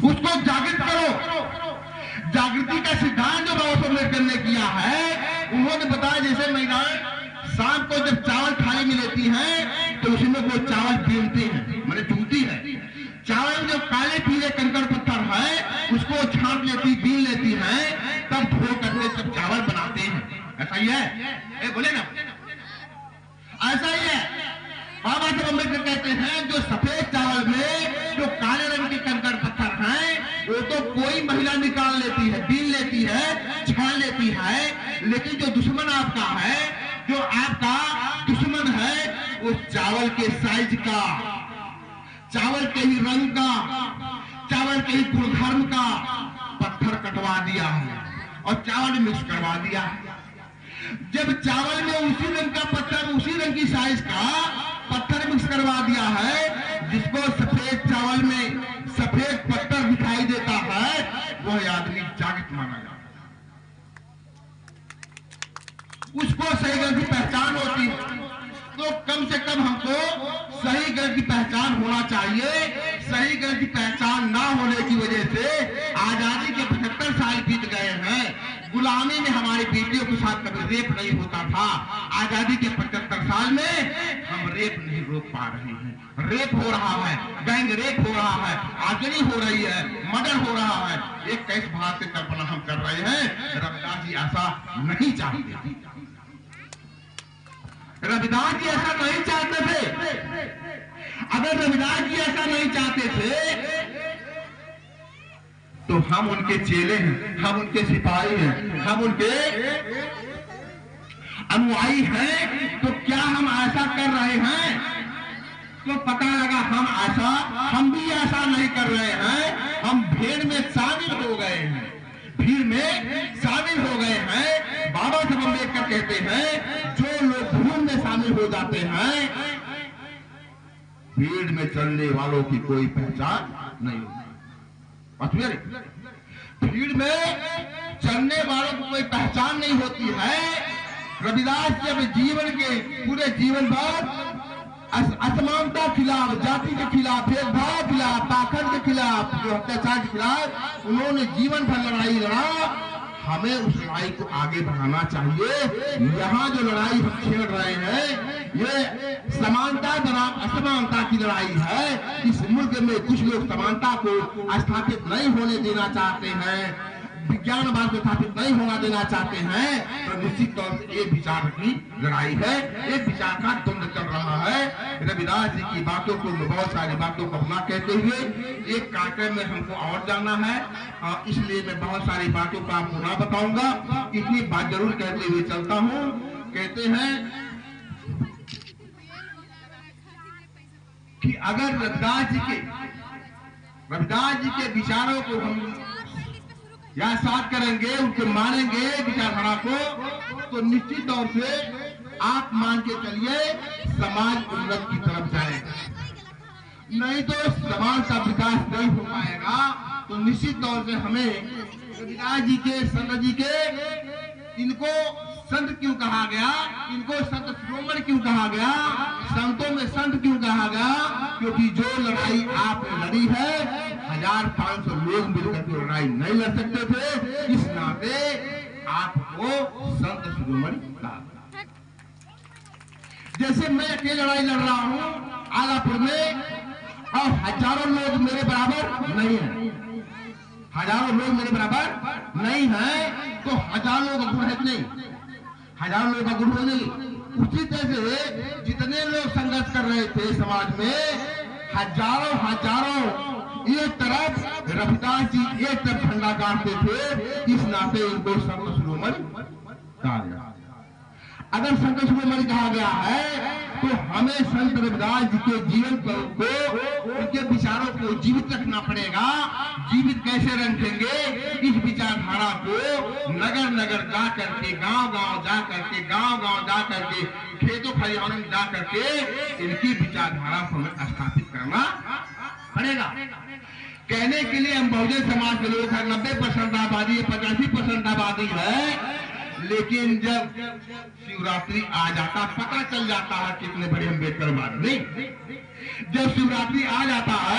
उसको जागृत करो। जागृति का सिद्धांत जो बाबा साहब अम्बेडकर ने किया है, उन्होंने बताया जैसे महिलाएं शाम को जब चावल थाली में लेती हैं तो उसमें वो चावल बीनती हैं, मैंने चूमती है। चावल में जो काले पीले कंकड़ पत्थर है उसको छांट लेती, बीन लेती हैं, तब धो करके सब चावल बनाते हैं। ऐसा ही है, बोले ना, ऐसा ही है। बाबा साहब अम्बेडकर कहते हैं जो सफेद चावल में जो काले रंग के कंकड़ पत्थर हैं वो तो कोई महिला निकाल लेती है, बीन लेती है, छान लेती है, लेकिन जो दुश्मन आपका है, जो आपका दुश्मन है, वो चावल के साइज का, चावल के ही रंग का, चावल के ही गुणधर्म का पत्थर कटवा दिया है और चावल मिक्स करवा दिया है। जब चावल में उसी रंग का पत्थर, उसी रंग की साइज का पत्थर मिक्स करवा दिया है, जिसको सफेद चावल में सफेद पत्थर दिखाई देता है, वह आदमी जागृत माना जाता है। उसको सही गलत की पहचान होती है। तो कम से कम हमको सही गलत की पहचान होना चाहिए। सही गलत की पहचान ना होने की वजह से आजादी के 75 साल बीत गए हैं। गुलामी में हमारी बेटियों के साथ कभी रेप नहीं होता था। आजादी के 75 साल में हम रेप नहीं रोक पा रहे हैं। रेप हो रहा है, गैंग रेप हो रहा है, आगजनी हो रही है, मर्डर हो रहा है। एक कैस भाग की कल्पना हम कर रहे हैं। रविदास जी ऐसा नहीं चाहते, रविदास जी ऐसा नहीं चाहते थे। अगर रविदास जी ऐसा नहीं चाहते थे तो हम उनके चेले हैं, हम उनके सिपाही हैं, हम उनके अनुयायी हैं। तो क्या हम ऐसा कर रहे हैं? तो पता लगा हम भी ऐसा नहीं कर रहे हैं। हम भीड़ में शामिल हो गए हैं, भीड़ में शामिल हो गए हैं। बाबा साहब अम्बेडकर कहते हैं जो लोग भीड़ में शामिल हो जाते हैं, भीड़ में चलने वालों की कोई पहचान नहीं होती। भीड़ में चलने वालों को कोई पहचान नहीं होती है। रविदास जब जीवन के पूरे जीवन भर असमानता खिलाफ, जाति के खिलाफ, भेदभाव के खिलाफ, पाखंड के खिलाफ, जो अत्याचार के खिलाफ उन्होंने जीवन भर लड़ाई लड़ा। हमें उस लड़ाई को आगे बढ़ाना चाहिए। यहाँ जो लड़ाई हम छेड़ रहे हैं ये समानता बनाम असमानता की लड़ाई है। इस मुल्क में कुछ लोग समानता को स्थापित नहीं होने देना चाहते हैं, विज्ञानवाद को स्थापित नहीं होना देना चाहते हैं। तो निश्चित तौर से एक विचार की लड़ाई है, एक विचार का द्वंद्व चल रहा है। रविदास जी की बातों को, बहुत सारी बातों को अपना कहते हुए एक कार्यक्रम में हमको और जाना है, इसलिए मैं बहुत सारी बातों का आपको ना बताऊंगा। इतनी बात जरूर कहते हुए चलता हूँ। कहते हैं कि अगर रविदास जी के विचारों को हम या साथ करेंगे, उनके मानेंगे विचारधारा को, तो निश्चित तौर से आप मान के चलिए समाज उन्नत की तरफ जाएगा। नहीं तो समाज का विकास नहीं हो पाएगा। तो निश्चित तौर से हमें रविदास जी के, संत जी के, इनको संत क्यों कहा गया, इनको संत शिरोमणि क्यों कहा गया, संतों में संत क्यों कहा गया? क्योंकि जो लड़ाई आपने लड़ी है 1500 लोग मिलकर के लड़ाई नहीं लड़ सकते थे। इस नाते आपको संत शिरोमणि कहा। जैसे मैं अकेले लड़ाई लड़ रहा हूँ आलापुर में और हजारों लोग मेरे बराबर नहीं है, हजारों लोग मेरे बराबर नहीं है, तो हजारों लोग का गुण है नहीं, हजारों लोग का गुण है नहीं। उसी तरह से जितने लोग संघर्ष कर रहे थे समाज में, हजारों एक तरफ रविदास जी एक तरफ झंडा गाड़ते थे। इस नाते इनको संत शिरोमणि कहा गया। अगर संत शिरोमणि कहा गया है तो हमें संत रविदास जी के जीवन को, उनके विचारों को जीवित रखना पड़ेगा। जीवित कैसे रखेंगे? इस विचारधारा को नगर नगर जा करके, गांव गांव जा करके, गांव जा करके, खेतों खलिहानों में जा करके इनकी विचारधारा को हमें स्थापित करना पड़ेगा। कहने के लिए हम बहुजन समाज के लोग हैं, 90% आबादी है, 85% आबादी है, लेकिन जब शिवरात्रि आ जाता पता चल जाता है कितने बड़े अम्बेडकरवादी। जब शिवरात्रि आ जाता है